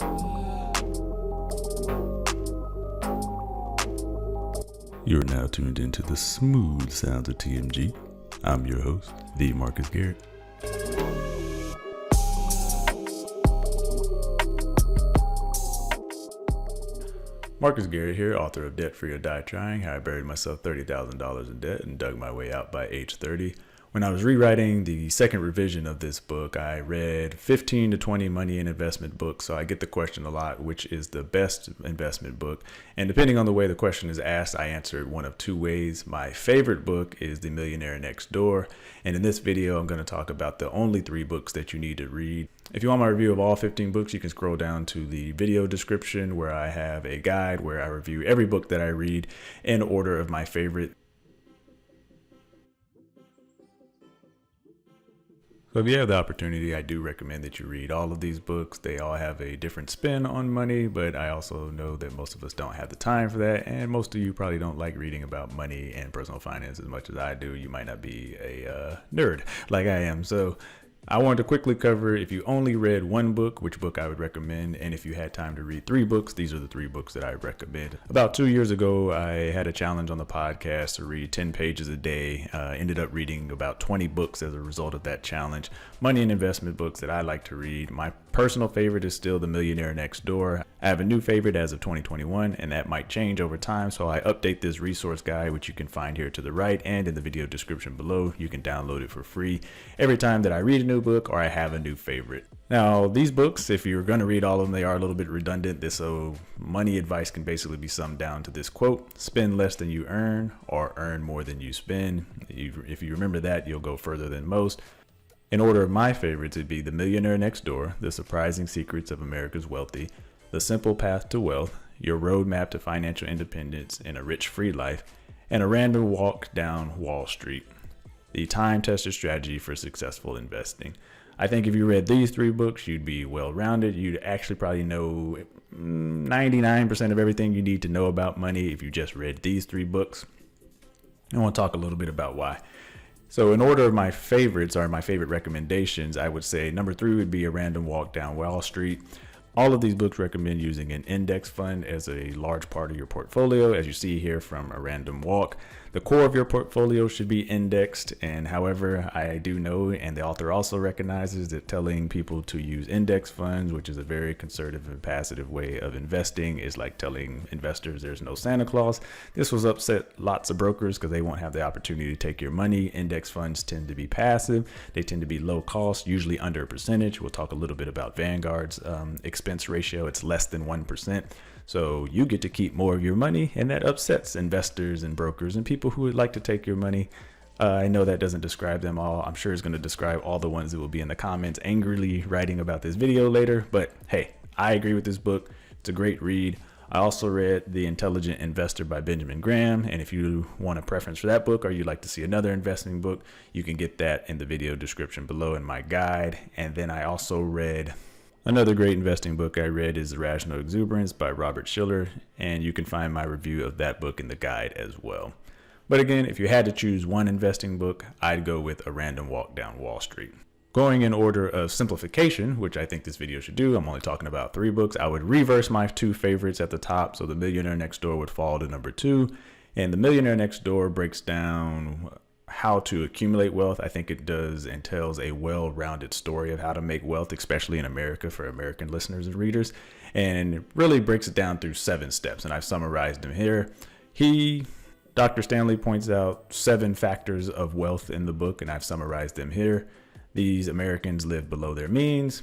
You are now tuned into the smooth sounds of TMG. I'm your host, the Marcus Garrett. Marcus Garrett here, author of Debt Free or Die Trying, how I buried myself $30,000 in debt and dug my way out by age 30. When I was rewriting the second revision of this book, I read 15 to 20 money and investment books. So I get the question a lot, which is the best investment book? And depending on the way the question is asked, I answer it one of two ways. My favorite book is The Millionaire Next Door. And in this video, I'm going to talk about the only 3 books that you need to read. If you want my review of all 15 books, you can scroll down to the video description where I have a guide where I review every book that I read in order of my favorite. So if you have the opportunity, I do recommend that you read all of these books. They all have a different spin on money, but I also know that most of us don't have the time for that. And most of you probably don't like reading about money and personal finance as much as I do. You might not be a nerd like I am. So I wanted to quickly cover, if you only read one book, which book I would recommend. And if you had time to read 3 books, these are the 3 books that I recommend. About 2 years ago, I had a challenge on the podcast to read 10 pages a day. Ended up reading about 20 books as a result of that challenge. Money and investment books that I like to read. My personal favorite is still The Millionaire Next Door. I have a new favorite as of 2021, and that might change over time. So I update this resource guide, which you can find here to the right and in the video description below. You can download it for free every time that I read a new book or I have a new favorite. Now, these books, if you're going to read all of them, they are a little bit redundant. So money advice can basically be summed down to this quote: spend less than you earn or earn more than you spend. If you remember that, you'll go further than most. In order of my favorites, it'd be The Millionaire Next Door, The Surprising Secrets of America's Wealthy, The Simple Path to Wealth, Your Roadmap to Financial Independence and a Rich Free Life, and A Random Walk Down Wall Street, The Time-Tested Strategy for Successful Investing. I think if you read these 3 books, you'd be well-rounded. You'd actually probably know 99% of everything you need to know about money if you just read these 3 books. I want to talk a little bit about why. So in order of my favorites, or my favorite recommendations, I would say number 3 would be A Random Walk Down Wall Street. All of these books recommend using an index fund as a large part of your portfolio. As you see here from A Random Walk, the core of your portfolio should be indexed. And however, I do know, and the author also recognizes, that telling people to use index funds, which is a very conservative and passive way of investing, is like telling investors there's no Santa Claus. This will upset lots of brokers because they won't have the opportunity to take your money. Index funds tend to be passive. They tend to be low cost, usually under a percentage. We'll talk a little bit about Vanguard's expense ratio. It's less than 1%. So you get to keep more of your money, and that upsets investors and brokers and people who would like to take your money. I know that doesn't describe them all. I'm sure it's going to describe all the ones that will be in the comments angrily writing about this video later. But hey, I agree with this book. It's a great read. I also read The Intelligent Investor by Benjamin Graham. And if you want a preference for that book, or you'd like to see another investing book, you can get that in the video description below in my guide. And then I also read another great investing book I read is Irrational Exuberance by Robert Shiller, and you can find my review of that book in the guide as well. But again, if you had to choose one investing book, I'd go with A Random Walk Down Wall Street. Going in order of simplification, which I think this video should do, I'm only talking about 3 books. I would reverse my 2 favorites at the top, so The Millionaire Next Door would fall to number 2, and The Millionaire Next Door breaks down how to accumulate wealth. I think it does and tells a well-rounded story of how to make wealth, especially in America, for American listeners and readers. And it really breaks it down through 7 steps, and I've summarized them here. Dr. Stanley points out 7 factors of wealth in the book, and I've summarized them here. These Americans live below their means.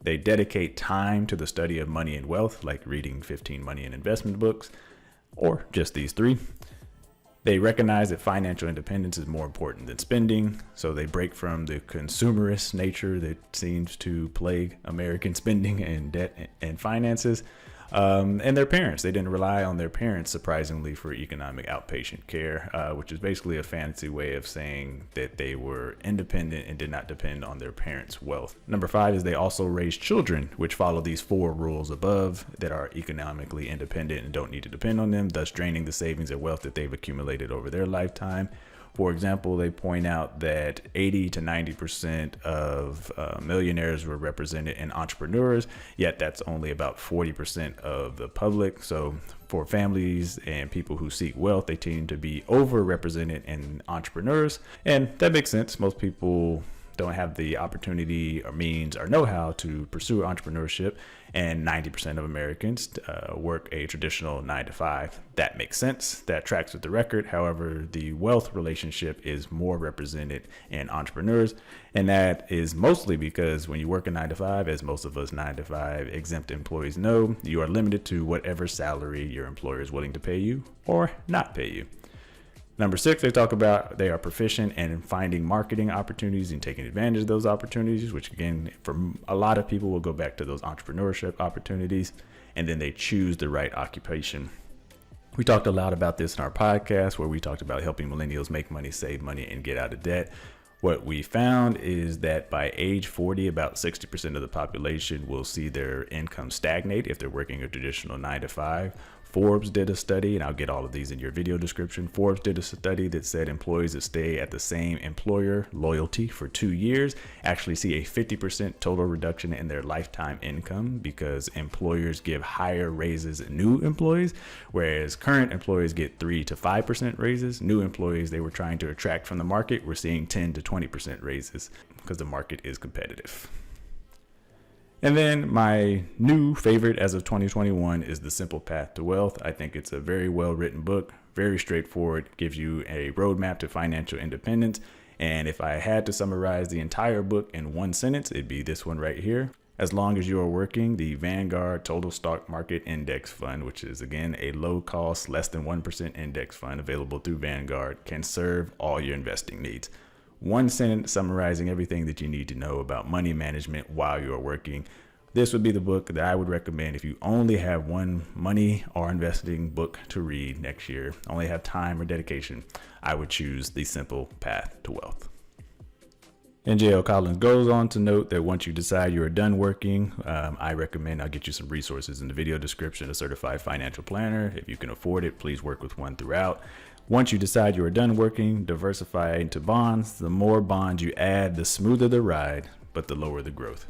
They dedicate time to the study of money and wealth, like reading 15 money and investment books, or just these 3. They recognize that financial independence is more important than spending, so they break from the consumerist nature that seems to plague American spending and debt and finances. And their parents. They didn't rely on their parents, surprisingly, for economic outpatient care, which is basically a fancy way of saying that they were independent and did not depend on their parents' wealth. Number 5 is they also raise children, which follow these 4 rules above, that are economically independent and don't need to depend on them, thus draining the savings and wealth that they've accumulated over their lifetime. For example, they point out that 80 to 90% of millionaires were represented in entrepreneurs, yet that's only about 40% of the public. So for families and people who seek wealth, they tend to be overrepresented in entrepreneurs. And that makes sense. Most people don't have the opportunity or means or know-how to pursue entrepreneurship, and 90% of Americans work a traditional 9 to 5. That makes sense. That tracks with the record. However, the wealth relationship is more represented in entrepreneurs, and that is mostly because when you work a 9 to 5, as most of us 9 to 5 exempt employees know, you are limited to whatever salary your employer is willing to pay you or not pay you. Number 6, they talk about they are proficient in finding marketing opportunities and taking advantage of those opportunities, which again, for a lot of people will go back to those entrepreneurship opportunities, and then they choose the right occupation. We talked a lot about this in our podcast where we talked about helping millennials make money, save money, and get out of debt. What we found is that by age 40, about 60% of the population will see their income stagnate if they're working a traditional 9 to 5. Forbes did a study, and I'll get all of these in your video description. Forbes did a study that said employees that stay at the same employer loyalty for 2 years actually see a 50% total reduction in their lifetime income because employers give higher raises to new employees, whereas current employees get 3 to 5% raises. New employees they were trying to attract from the market were seeing 10 to 20% raises because the market is competitive. And then my new favorite as of 2021 is The Simple Path to Wealth. I think it's a very well written book, very straightforward, gives you a roadmap to financial independence. And if I had to summarize the entire book in one sentence, it'd be this one right here. As long as you are working, the Vanguard Total Stock Market Index Fund, which is again a low cost, less than 1% index fund available through Vanguard, can serve all your investing needs. One sentence summarizing everything that you need to know about money management while you're working. This would be the book that I would recommend if you only have one money or investing book to read next year, only have time or dedication. I would choose The Simple Path to Wealth. And J.L. Collins goes on to note that once you decide you are done working, I recommend I'll get you some resources in the video description, a certified financial planner. If you can afford it, please work with one throughout. Once you decide you are done working, diversify into bonds. The more bonds you add, the smoother the ride, but the lower the growth.